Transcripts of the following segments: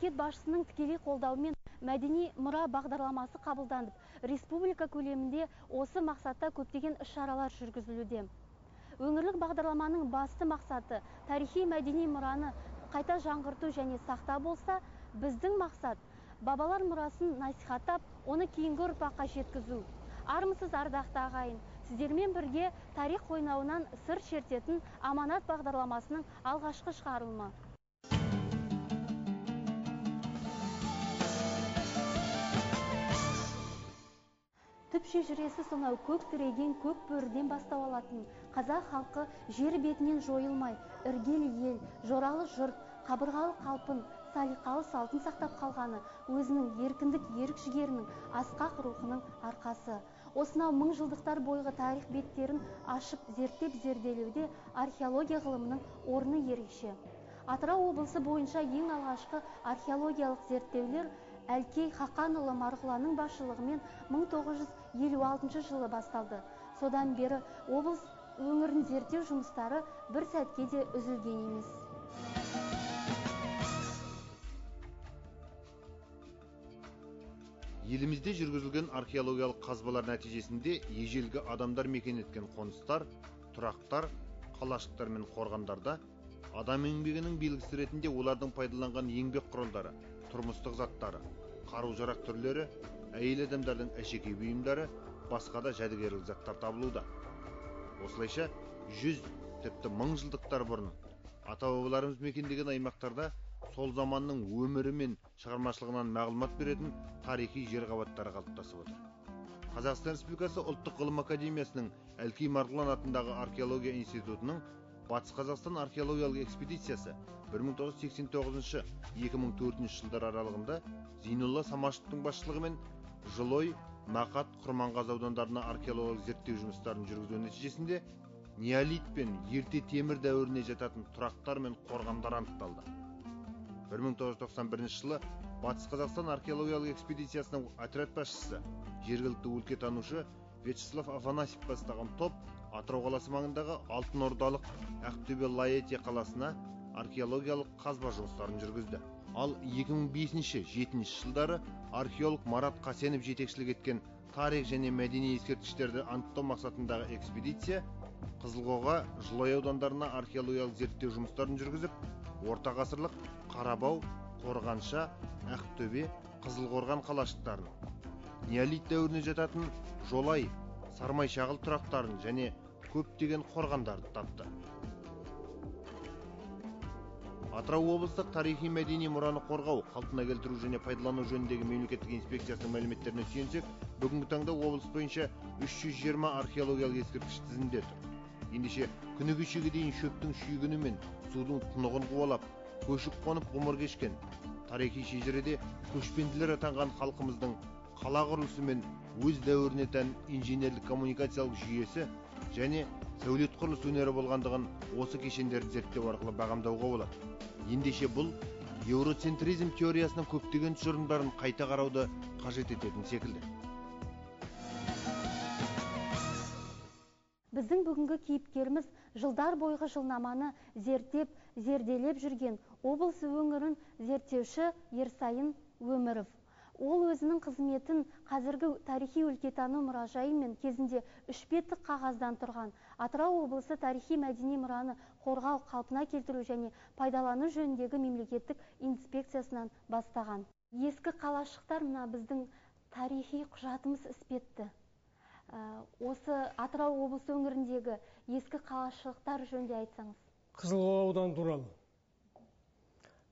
мемлекет басшысының тікелей қолдауымен мәдени мұра бағдарламасы қабылданып, республика көлемінде осы мақсатта көптеген іс-шаралар жүргізілуде. Өңірлік бағдарламаның басты мақсаты тарихи мәдени мұраны қайта жаңғырту және сақта болса, біздің мақсат бабалар мұрасын насихаттап, оны кейінгі ұрпаққа жеткізу. Армысыз ардақты ағайын, сіздермен бірге тарих қойнауынан сыр шертетін аманат бағдарламасының алғашқы шығарылымы. Түп шежіресі сонау көк тіреген көк бөріден бастау алатын қазақ халқы жер бетінен жойылмай, іргелі ел, жоралы жұрт, қабырғалы қалпын, салиқалы салтын сақтап қалғаны өзінің еркіндік ерік-жігерінің, асқақ рухының арқасы. Осынау мың жылдықтар бойғы тарих беттерін ашып зерттеп зерделеуде археология ғылымының орны ерекше. Атырау облысы бойынша ең алғашқы археологиялық зерттеулер Әлкей Хақанұлы Марғұланның басшылығымен 1956 жылы басталды. Содан бері облыс өңірін зерттеу жұмыстары бір сәтке де үзілген емес. Елімізде жүргізілген археологиялық қазбалар нәтижесінде ежелгі адамдар мекен еткен қоныстар, тұрақтар, қалашықтар мен қорғандарда адам еңбегінің белгісі ретінде олардың пайдаланған еңбек құралдары, тұрмыстық заттары, қару-жарақ түрлері, әйел адамдардың әшекей бұйымдары, басқа да жәдігерлік заттар табылуда. Осылайша 100, тіпті 1000 жылдықтар бұрын ата-бабаларымыз мекендеген аймақтарда сол заманның өмірі мен шығармашылығынан мағлұмат беретін тарихи жер қабаттары қалыптасып отыр. Қазақстан Республикасы ұлттық ғылым академиясының Әлкей Марғұлан атындағы археология институтының Батыс Қазақстан археологиялық экспедициясы 1989-2004 жылдар аралығында Зейнолла Самашевтың басшылығымен Жылой, Мақат, Құрманғазы аудандарына археологиялық зерттеу жұмыстарын жүргізу нәтижесінде неолит пен ерте темір дәуіріне жататын тұрақтар мен қорғандар анықталды. 1991 жылы Батыс Қазақстан археологиялық экспедициясының отряд басшысы, жергілікті өлкетанушы Вячеслав Афанасьев бастаған топ Атырау қаласы маңындағы Алтын Ордалық Ақтөбе Лаэти қаласына археологиялық қазба жұмыстарын жүргізді. Ал 2005-2007 жылдары археолог Марат Қасенов жетекшілік еткен тарих және мәдени ескерткіштерді анықтау мақсатындағы экспедиция Қызылқоға, Жылой аудандарына археологиялық зерттеу жұмыстарын жүргізіп, орта ғасырлық Қарабау, Қорғанша, Ақтөбе, Қызылқорған қалашықтарын, неолит дәуіріне жататын Жолай, Сармай шағыл тұрақтарын және көптеген қорғандарды тапты. Атырау облыстық тарихи мәдени мұраны қорғау, қалпына келтіру және пайдалану жөніндегі мемлекеттік инспекциясының мәліметтеріне сүйенсек, бүгінгі таңда облыс бойынша 320 археологиялық ескерткіш тізімде тұр. Ендеше күні кешеге дейін шөптің шүйгіні мен судың тұнығын қуалап, көшіп қонып ғұмыр кешкен тарихи шежіреде көшпенділер атанған халқымыздың қала құрылысы мен өз дәуіріне тән инженерлік коммуникациялық жүйесі және сәулет құрылыс өнері болғандығын осы кешендерді зерттеу арқылы бағамдауға болады. Ендеше бұл еуроцентризм теориясының көптеген тұжырымдарын қайта қарауды қажет ететін секілді. Біздің бүгінгі кейіпкеріміз жылдар бойғы жылнаманы зерттеп, зерделеп жүрген облыс өңірін зерттеуші Ерсайын Өміров. Ол өзінің қызметін қазіргі тарихи өлкетану мұражайы мен кезінде 3 беттік қағаздан тұрған Атырау облысы тарихи мәдени мұраны қорғау, қалпына келтіру және пайдалану жөніндегі мемлекеттік инспекциясынан бастаған. Ескі қалашықтар мына біздің тарихи құжатымыз іспетті. Осы Атырау облысы өңіріндегі ескі қалашықтар жөнінде айтсаңыз. Қызылқоға ауданы туралы.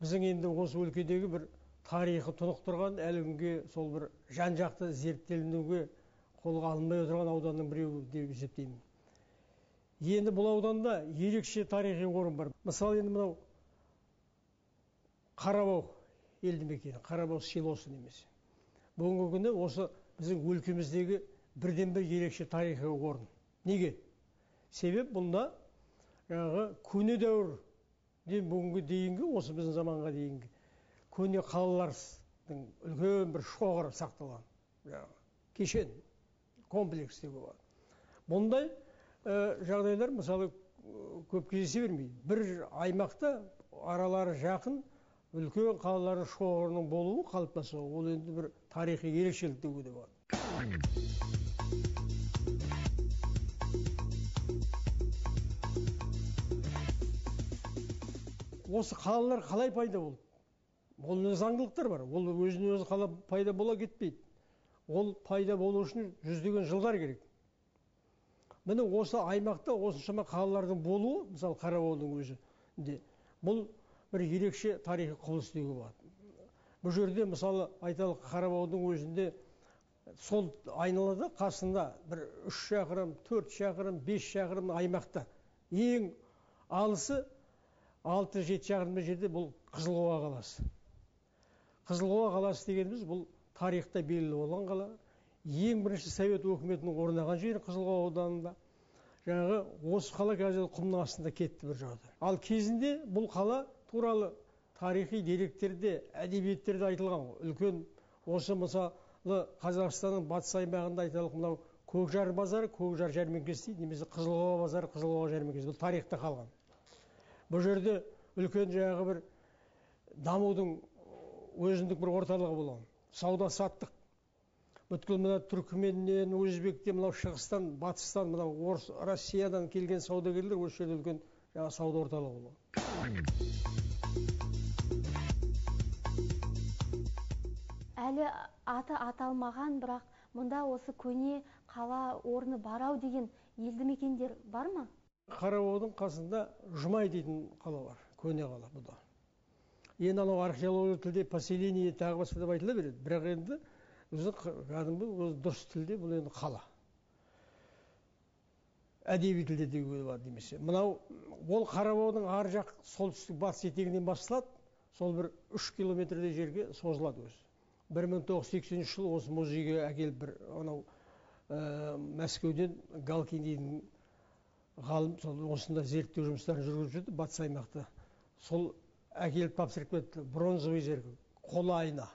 Біздің енді осы өлкедегі бір тарихы тұнық тұрған, әлі күнге сол бір жан-жақты зерттелінуге қолға алынбай отырған ауданның біреуі деп есептеймін. Енді бұл ауданда ерекше тарихи орын бар. Мысалы енді мынау Қарабау елді мекені, Қарабау селосы немесе. Бүгінгі күні осы біздің өлкеміздегі бірден бір ерекше тарихи орын. Неге? Себеп бұнда көне дәуірден бүгінгі дейінгі, осы біздің заманға дейінгі көне қалалардың үлкен бір шоғыры сақталған. Кешен, комплекс деп болады. Бұндай жағдайлар мысалы көп кездесе бермейді. Бір аймақта аралары жақын үлкен қалалардың шоғырының болуы, қалыптасуы, ол енді бір тарихи ерекшелік деуге де болады. Осы қалалар қалай пайда болды? Ол заңдылықтар бар. Ол өзіне өзі қала пайда бола кетпейді. Ол пайда болу үшін жүздеген жылдар керек. Міне осы аймақта осыншама қалалардың болуы, мысалы Қарауылдың өзінде, бұл бір ерекше тарихи құбылыс деуге болады. Бұл жерде мысалы айталық Қарауылдың өзінде сол айналада қасында бір 3 шақырым, 4 шақырым, 5 шақырым аймақта ең алысы 6-7 шақырым жерде бұл Қызылқоға қаласы. Қызылқоға қаласы дегеніміз бұл тарихта белгілі болған қала. Ең бірінші совет өкіметінің орнаған жері Қызылқоға ауданында. Жаңағы осы қала қазір құмның астында кетті бір жағдай. Ал кезінде бұл қала туралы тарихи деректерде, әдебиеттерде айтылған. Үлкен осы мысалы Қазақстанның батыс аймағында айталық мынау Көкжар базары, Көкжар жәрмеңкесі дейді, немесе Қызылқоға базары, Қызылқоға жәрмеңкесі. Бұл тарихта қалған. Бұл жерде үлкен жаңағы бір дамудың өзіндік бір орталығы болған. Сауда саттық. Бүткіл мына Түркіменнен, Өзбектен, мынау шығыстан, батыстан, мынау Орыс, Россиядан келген саудагерлер осы жерде үлкен сауда орталығы болған. Әлі аты аталмаған, бірақ мұнда осы көне қала орны барау деген елді мекендер бар ма? Қарауылдың қасында Жұмай дейтін қала бар, көне қала бұда. Енді анау археология тілде поселение тағы басқа деп айтыла береді, бірақ енді өзі кәдімгі дұрыс тілде бұл енді қала. Әдеби тілде деуге болады немесе. Мынау ол Қарауылдың ар жақ солтүстік батыс етегінен басталады, сол бір 3 километрдей жерге созылады өзі. 1980 жылы осы музейге әкеліп бір анау Мәскеуден Галкин дейтін ғалым сол осында зерттеу жұмыстарын жүргізіп жүрді батыс аймақта. Сол әкеліп тапсырып кетті бронзовый зеркал, қолайна.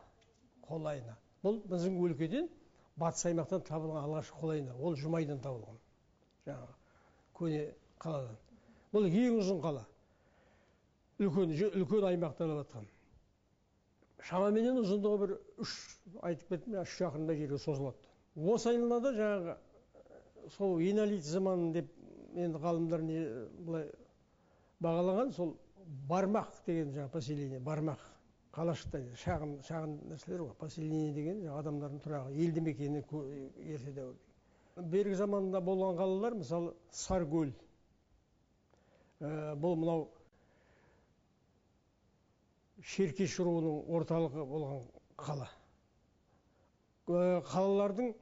Бұл біздің өлкеден батыс аймақтан табылған алғашқы қолайна. Ол Жұмайдан табылған. Жаңағы көне қаладан. Бұл ең ұзын қала. Үлкен аймақта жатқан. Шамаменен ұзындығы бір 3 шақырымдай жерге созылады. Осы айналада жаңағы сол енолит заманы деп енді ғалымдар былай бағалаған, сол Бармақ деген жаңа поселение, Бармақ қалашықта шағын нәрселер ғой. Поселение деген адамдардың тұрағы, елді мекені ерте дәуір. Бергі заманда болған қалалар, мысалы Саркөл. Бұл мынау Шеркеш руының орталығы болған қала. Қалалардың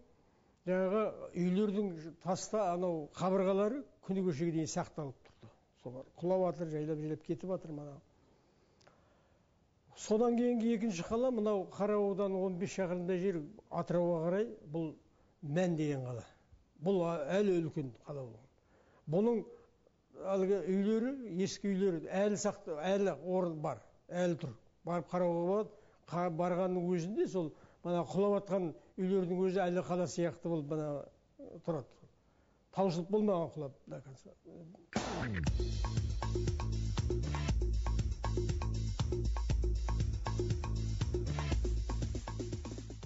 жаңағы үйлердің таста анау қабырғалары күні кешеге дейін сақталып тұрды. Солар құлап жатыр, жайлап кетіп жатыр мана. Содан кейінгі екінші қала мынау Қарауылдан 15 шақырымдай жер Атырауға қарай бұл Мән деген қала. Бұл әлі үлкен қала болған. Бұның әлгі үйлері, ескі үйлері әлі орын бар, әлі тұр. Барып қарауға болады. Барғанның өзінде сол мана құлап жатқан үйлердің өзі әлі қала сияқты болып мана тұрады. Таусылып болмаған құлап до конца.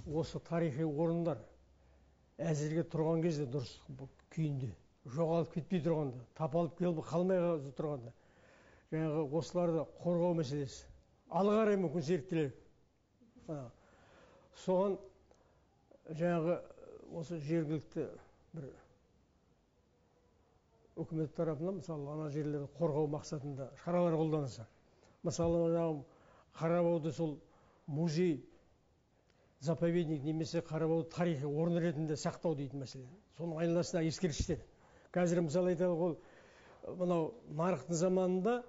Осы тарихи орындар әзірге тұрған кезде дұрыс күйінде, жоғалып кетпей тұрғанда, тапалып келіп қалмай тұрғанда, жаңағы осыларды қорғау мәселесі алға қарай мүмкін зерттелер. Соған жаңағы осы жергілікті бір үкімет тарапынан мысалы ана жерлерді қорғау мақсатында шаралар қолданылса. Мысалы Қарауылды сол музей, заповедник немесе Қарауылды тарихи орын ретінде сақтау дейтін мәселе. Соның айналасында ескерткіштер. Қазір мысалы айталық ол мынау нарықтың заманында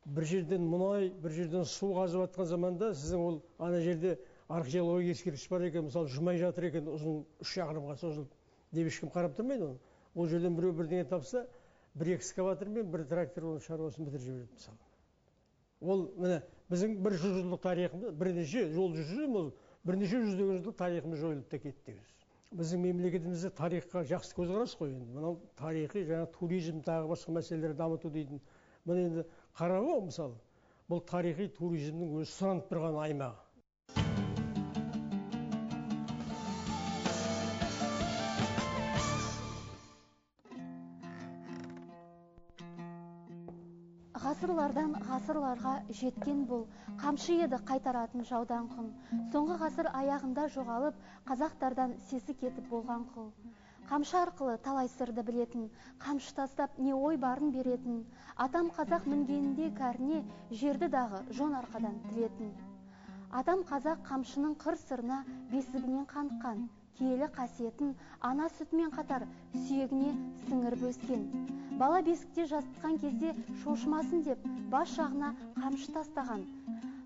бір жерден мұнай, бір жерден су қазып жатқан заманда сіздің ол ана жерде археология ескерткіш бар екен, мысалы Жұмай жатыр екен, ұзын 3 шақырымға созылып, деп ешкім қарап тұрмайды оны. Ол жерден біреу бірдеңе тапса, бір экскаватормен, бір трактор оның шаруасын бітіріп жібереді мысалы. Ол міне біздің 100 жылдық тарихымыз, бірнеше жүздеген жылдық тарихымыз жойылып та кетті. Біздің мемлекетімізде тарихқа жақсы көзқарас қой енді. Мынау тарихи жаңа туризм тағы басқа мәселелер дамыту дейтін. Бұл енді Қарауыл мысалы. бұл тарихи туризмнің өзі сұранып тұрған аймағы. Ғасырлардан ғасырларға жеткен бұл қамшы еді қайтаратын жаудан құн. Соңғы ғасыр аяғында жоғалып, қазақтардан сесі кетіп болған құл. Қамшы арқылы талай сырды білетін, қамшы тастап не ой барын беретін, атам қазақ мінгенінде кәріне жерді дағы жон арқадан тілетін. Атам қазақ қамшының қыр сырына бесігінен қаныққан, киелі қасиетін ана сүтімен қатар сүйегіне сіңіріп өскен. Бала бесікте жастыққан кезде шошымасын деп бас жағына қамшы тастаған.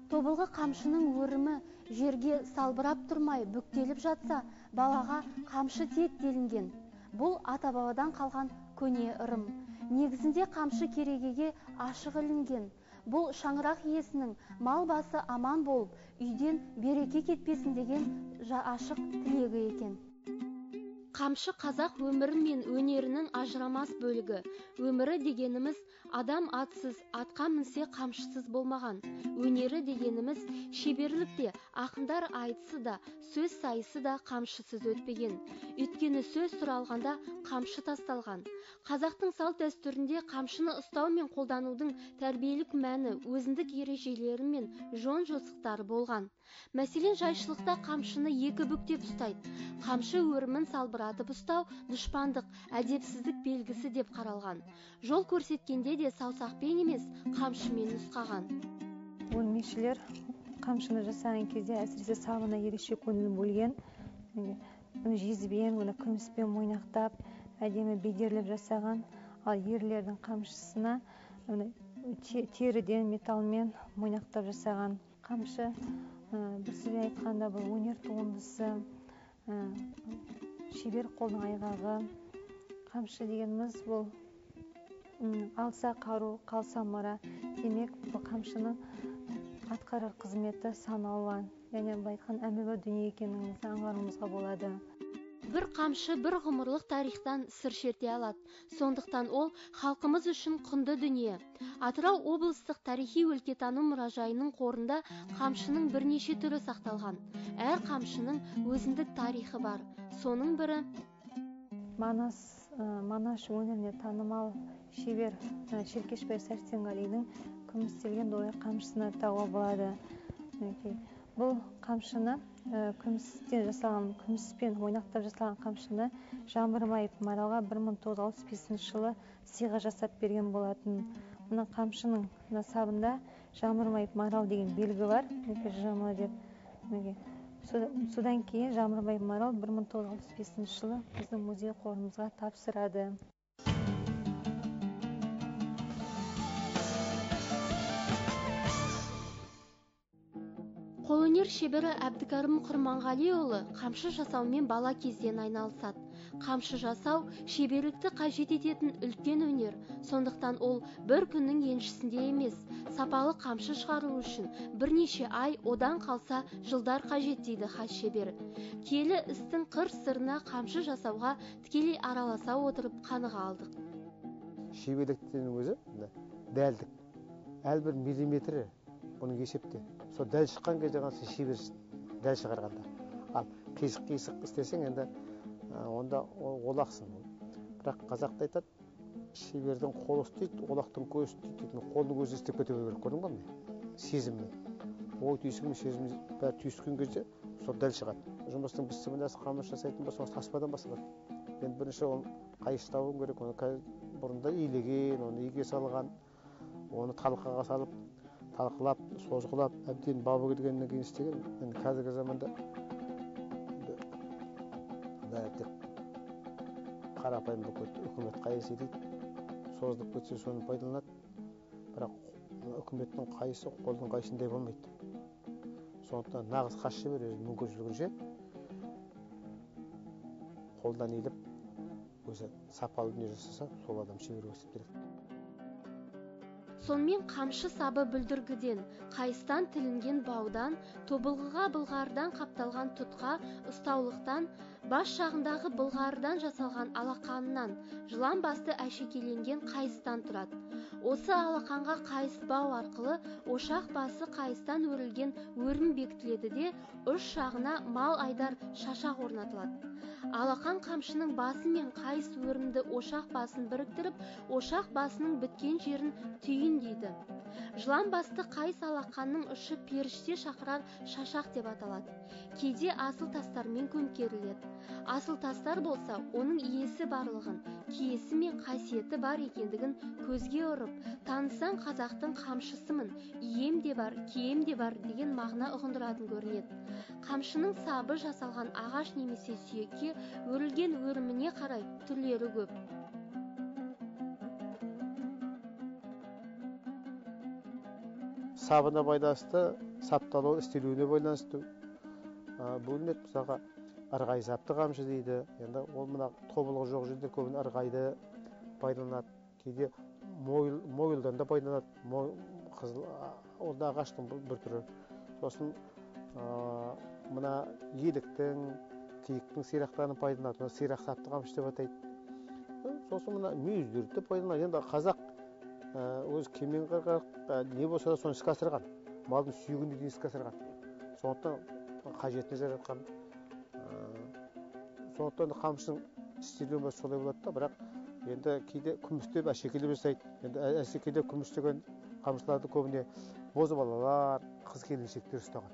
Тобылғы қамшының өрімі жерге салбырап тұрмай бүктеліп жатса, балаға қамшы тиет делінген. Бұл ата-бабадан қалған көне ырым. Негізінде қамшы керегеге ашық ілінген. Бұл шаңырақ иесінің мал басы аман болып, үйден береке кетпесін деген ашық тілегі екен. Қамшы қазақ өмірі мен өнерінің ажырамас бөлігі. Өмірі дегеніміз адам атсыз, атқа мінсе қамшысыз болмаған. Өнері дегеніміз шеберлікте, ақындар айтысы да, сөз сайысы да қамшысыз өтпеген. Өйткені сөз сұралғанда қамшы тасталған. Қазақтың салт дәстүрінде қамшыны ұстау мен қолданудың тәрбиелік мәні, өзіндік ережелері мен жон-жосықтары болған. Мәселен, жайшылықта қамшыны екі бүктеп ұстайды. Қамшы өрімін салбыратып ұстау дұшпандық, әдепсіздік белгісі деп қаралған. Жол көрсеткенде де саусақпен емес, қамшымен нұсқаған. Өрмекшілер қамшыны жасаған кезде әсіресе сабына ерекше көңіл бөлген. Жезбен, күміспен мойнақтап, әдемі бедерлеп жасаған. Ал ерлердің қамшысына теріден, металмен мойнақтап жасаған. Қамшы, бір сөзбен айтқанда, бұл өнер туындысы, шебер қолдың айғағы. Қамшы дегеніміз бұл алса қару, қалса мұра. Демек, бұл қамшының атқарар қызметі сан алуан. Яғни айтқан әмбебап дүние екеніңізді аңғаруымызға болады. Бір қамшы бір ғұмырлық тарихтан сыр шерте алады. Сондықтан ол халқымыз үшін құнды дүние. Атырау облыстық тарихи өлкетану мұражайының қорында қамшының бірнеше түрі сақталған. Әр қамшының өзіндік тарихы бар. Соның бірі Манаш өңіріне танымал шебер Шелкешбай Сәрсенғалидің күмістелген дойыр қамшысына тауға болады. Бұл қамшыны күміспен ойнақтап жасалған қамшыны Жамбырбаев Маралға 1965 жылы сыйға жасап берген болатын. Мына қамшының сабында Жамбырбаев Марал деген белгі бар. Содан кейін Жамбырбаев Марал 1965 жылы біздің музей қорымызға тапсырады. Қолөнер шебері Әбдікәрім Құрманғалиұлы қамшы жасаумен бала кезден айналысады. Қамшы жасау шеберлікті қажет ететін үлкен өнер. Сондықтан ол бір күннің еншісінде емес, сапалы қамшы шығару үшін бірнеше ай, одан қалса жылдар қажет дейді хас шебер. Киелі істің қыр сырына қамшы жасауға тікелей араласа отырып қаныға алдық. Шеберліктің өзі дәлдік. Әрбір миллиметрі бұның есепте. Сол дәл шыққан кезде ғана шебер дәл шығарғанда. Ал қисық істесең, енді онда олақсың. Бірақ қазақта айтады, шебердің қолы істейді, олақтың көзі істейді. Қолдың өзі істеп кете беру керек, көрдің ба міне? Сезіммен. Ой түйсігімен сезіммен бәрі түйіскен кезде сол дәл шығады. Жұмыстың бітімінде қамшы жасайтын болса, таспадан басталады. Енді бірінші ол қайыш табуың керек, оны бұрында илеген, оны иге салған, оны талқаға салып, талқылап, созғылап, әбден бабы келгеннен кейін істеген. Енді қазіргі заманда қарапайым үкімет қайысы дейді, созылып кетсе соны пайдаланады. Бірақ үкіметтің қайысы қолдың қайсындай болмайды. Сондықтан нағыз хас шебер өзі мүмкіншілігінше қолдан иліп, өзі сапалы дүние жасаса, сол адам шебер болып есептеледі. Сонымен қамшы сабы бүлдіргіден, қайыстан тілінген баудан, тобылғыға былғардан қапталған тұтқа тұтқа ұстаулықтан, бас жағындағы былғарыдан жасалған алақанынан, жылан басты әшекейленген қайыстан тұрады. Осы алақанға қайыс бау арқылы ошақ басы қайыстан өрілген өрім бекітіледі де, үш жағына мал айдар шашақ орнатылады. Алақан қамшының басы мен қайыс өрімді ошақ басын біріктіріп, ошақ басының біткен жерін түйін дейді. Жылан басты қайыс алақанның ұшы періште шақырар шашақ деп аталады. Кейде асыл тастармен көмкеріледі. Асыл тастар болса, оның иесі барлығын, киесі мен қасиеті бар екендігін көзге ұрып, танысаң қазақтың қамшысымын, ием де бар, кием де бар деген мағына ұғындыратын көрінеді. Қамшының сабы жасалған ағаш немесе сүйекке өрілген өріміне қарай түрлері көп. Сабына байланысты, сапталу істелуіне байланысты бөлінеді. Мысалға ырғай сапты қамшы дейді. Енді ол мына тобылғы жоқ жерде көбіне ырғайды пайдаланады. Кейде мойылдан да пайдаланады. Қызыл ол да ағаштың бір түрі. Сосын мына еліктің, киіктің сирақтарын пайдаланады. Сирақ сапты қамшы деп атайды. Сосын мына мүйіздерді пайдаланады. Енді қазақ өз кемен қырғақ не болса да соны іске асырған. Малдың сүйегіне дейін іске асырған. Сондықтан қажетіне жаратқан. Сондықтан қамшының істелуі солай болады да, бірақ енді кейде күмістеп әшекейлеп жасайды. Енді әшекейлеп күмістеген қамшыларды көбіне бозбалалар, қыз келіншектер ұстаған.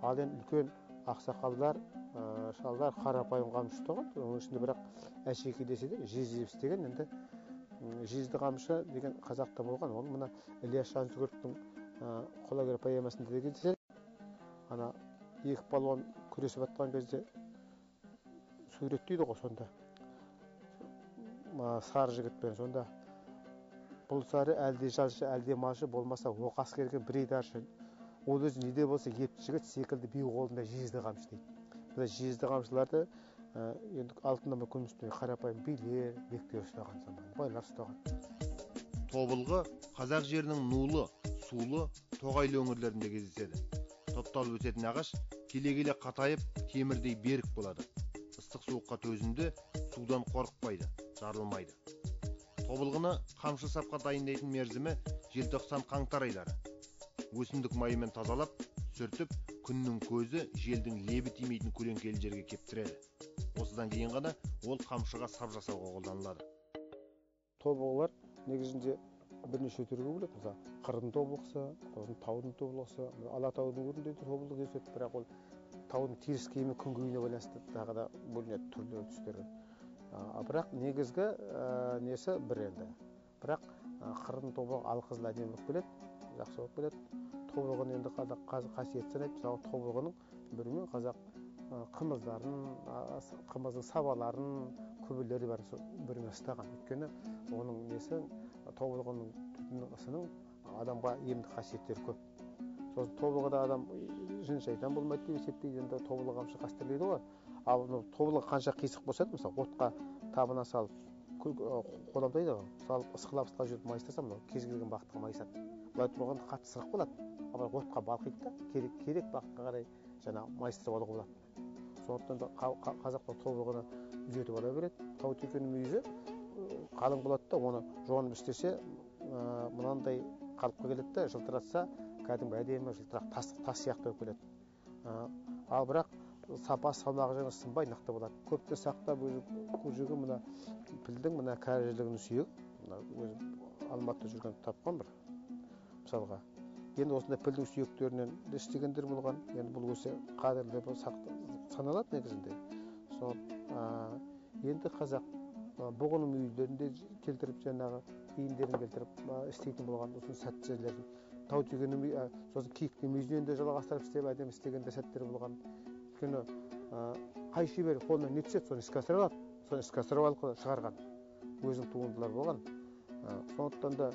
Ал енді үлкен ақсақалдар, шалдар қарапайым қамшы ұстаған. Оның ішінде бірақ әшекейлесе де жез істеген. Енді жезді қамшы деген қазақта болған. Ол мына Ілияс Жансүгіровтің Құлагер поэмасында да кездеседі. Ана екі палуан күресіп жатқан кезде суреттейді ғой сонда. Сары жігітпен сонда бұл сары әлде жалшы, әлде малшы, болмаса оқ әскерге бір даршы. Ол өзі неде болса епті жігіт секілді би қолында жезді қамшы дейді. Бұл жезді қамшыларды енді алтыннан күмістен қарапайым билер, бектер ұстаған заман, байлар ұстаған. Тобылғы қазақ жерінің нулы, сулы, тоғайлы өңірлерінде кездеседі. Топталып өсетін ағаш келе-келе қатайып, темірдей берік болады. Ыстық суыққа төзімді, судан қорықпайды, жарылмайды. Тобылғыны қамшы сапқа дайындайтын мерзімі желтоқсан қаңтар айлары. Өсімдік майымен тазалап, сүртіп, күннің көзі желдің лебі тимейтін көлеңкелі жерге кептіреді. Осыдан кейін ғана ол қамшыға сап жасауға қолданылады. Тобылғылар негізінде бірнеше түрге бөледі. Мысалы, қырдың тобылғысы, таудың тобылғысы, Алатаудың өрінде тобылғы кездеседі, бірақ ол таудың теріскейі мен күнгейіне байланысты тағы да бөлінеді түрлі түстері. Бірақ негізгі несі бір енді. Бірақ қырдың тобылғы алқызыл әдемі болып келеді, жақсы болып келеді. Тобылғыны енді қасиет санайды. Мысалы, тобылғының бірімен қазақ қымыздарын, қымыздың сабаларын, көбелері бар бірімен ұстаған. Өйткені оның несі тобылғының түтіннің ысының адамға емдік қасиеттері көп. Сосын тобылғыда адам жын шайтан болмайды деп есептейді. Енді тобылғы қамшы қастерлейді ғой. Ал тобылғы қанша қисық болса да, мысалы отқа табына салып қоламдайды ғой. Салып ысқылап жүріп майыстасам, кез келген бағытқа майысады. Былай тұрғанда қатты сырық болады. Ал отқа балқиды да, керек бағытқа қарай жаңа майыстырып алуға болады. Сондықтан да қазақтар тобылғыны үзетіп ала береді. Таутекенің мүйізі қалың болады да, оны жонып істесе, мынандай қалыпқа келеді да, жылтыратса, кәдімгі әдемі жылтырақ тас сияқты болып келеді. Ал бірақ сапа салмағы жаңа сынбай нақты болады. Көпті сақтап жүрген мына пілдің мына кәрілігінің сүйегі, мына Алматыда жүрген тапқан бір мысалға. Енді осындай пілдің сүйектерінен істегендер болған. Енді бұл өсе қадірлі саналады негізінде. Енді қазақ бұғының мүйіздерінде келтіріп, жаңағы киімдерін келтіріп істейтін болған осы сәтті жерлерін. Таутекенің сосын киіктің мүйізінен де жалғастырып істеп, әдемі істегенде сәттер болған. Өйткені қай шебер қолынан не түседі, соны іске асыра алады. Соны іске асырып алып шығарған өзінің туындылар болған. Сондықтан да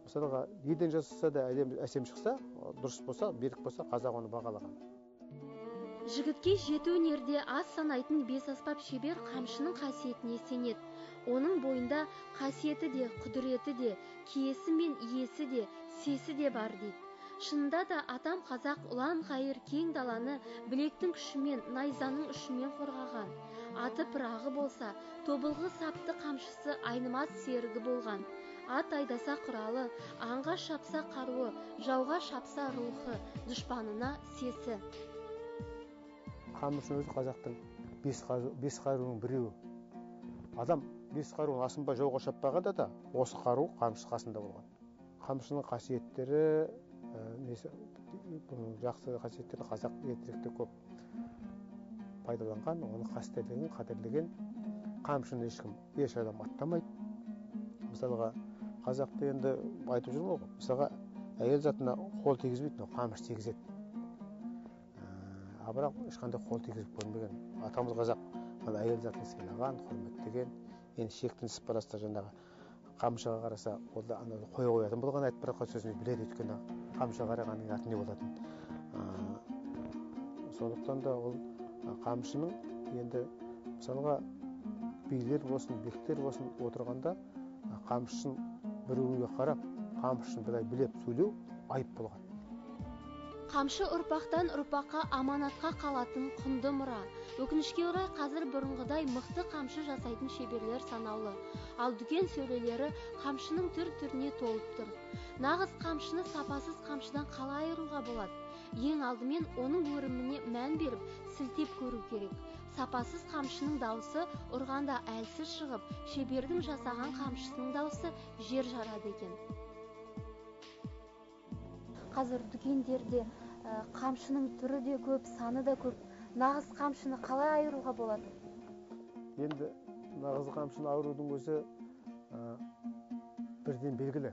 мысалға неден жасаса да әсем шықса, дұрыс болса, берік болса, қазақ оны бағалаған. Жігітке жеті өнерде аз санайтын бес аспап шебер қамшының қасиетіне сенеді. Оның бойында қасиеті де, құдіреті де, киесі мен иесі де, сесі де бар дейді. Шынында да атам қазақ ұлан ғайыр кең даланы білектің күшімен, найзаның ұшымен қорғаған. Аты пырағы болса, тобылғы сапты қамшысы айнымас серігі болған. Ат айдаса құралы, аңға шапса қаруы, жауға шапса рухы, дұшпанына сесі. Қамшының өзі қазақтың бес қаруының біреуі. Адам бес қаруын асынбай жауға шаппағанда да осы қару қамшы қасында болған. Қамшының қасиеттері, жақсы қасиеттері қазақ ертеректе көп пайдаланған, оны қастерлеген, қадірлеген. Қамшыны еш адам аттамайды. Мысалға, қазақта енді айтып жүрмін ғой, мысалға, әйел затына қол тигізбейді, қамшы тигізеді. Бірақ ешқандай қол тигізіп көрмеген. Атамыз қазақ әйел затын сыйлаған, құрметтеген. Енді шектен сып бараса жаңағы қамшыға қараса, ол да қоятын болған айтып бірақ сөзін біледі, өйткені қамшыға қарағанның аты не болатын. Сондықтан да ол қамшының енді мысалға билер болсын, бектер болсын отырғанда қамшысын біреуге қарап, қамшысын былай білеп сөйлеу айып болған. Қамшы ұрпақтан ұрпаққа аманатқа қалатын құнды мұра. Өкінішке орай қазір бұрынғыдай мықты қамшы жасайтын шеберлер санаулы. Ал дүкен сөрелері қамшының түр-түріне толып тұр. Нағыз қамшыны сапасыз қамшыдан қалай айыруға болады? Ең алдымен оның өріміне мән беріп, сілтеп көру керек. Сапасыз қамшының дауысы ұрғанда әлсіз шығып, шебердің жасаған қамшысының дауысы жер жарады екен. Қазір дүкендерде қамшының түрі де көп, саны да көп. Нағыз қамшыны қалай айыруға болады? Енді нағыз қамшыны айырудың өзі бірден белгілі.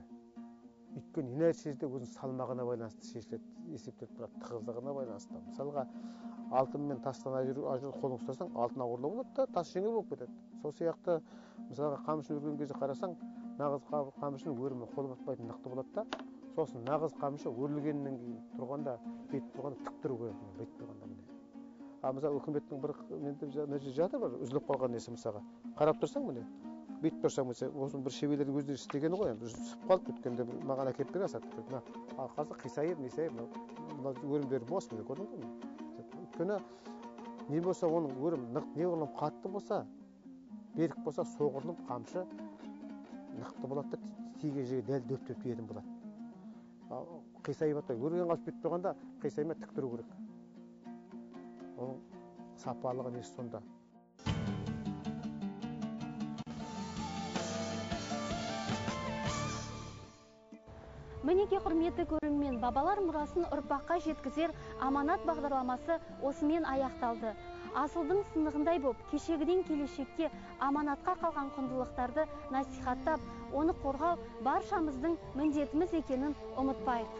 Өйткені не нәрседе өзінің салмағына байланысты шешіледі, есептеліп тұрады, тығыздығына байланысты. Мысалға, алтын мен тастан ажыру қолың ұстасаң, алтын ауырлау болады да, тас жеңіл болып кетеді. Сол сияқты, мысалға, қамшыны өрген кезде қарасаң, нағыз қамшының өрімі қолы батпайтын нақты болады да. Сосын нағыз қамшы өрілгеннен кейін тұрғанда, бет тұрғанда тік тұру керек, бет тұрғанда міне. Мысалы, үкіметтің бір жатыр бар, үзіліп қалған несі мысалға. Қарап тұрсаң міне, бет тұрсаң міне, осы бір шеберлердің өздері істегені ғой, сүп қалып өткенде маған әкеліп берген сатып. Қазір қисайып, мына өрімдері бос міне, көрдің бе? Өйткені не болса, оның өрім неғұрлым қатты болса, берік болса, соғұрлым қамшы нақты болады да, тиген жерге дәл дөп-дөп тиетін болады. Қисайып атпай, өрген қамшы бет тұрғанда қисайма тік тұру керек. Оның сапалығы несі сонда. Мінеке құрметті көрермен, бабалар мұрасын ұрпаққа жеткізер аманат бағдарламасы осымен аяқталды. Асылдың сынығындай боп, кешегіден келешекке аманатқа қалған құндылықтарды насихаттап, оны қорғау баршамыздың міндетіміз екенін ұмытпайық.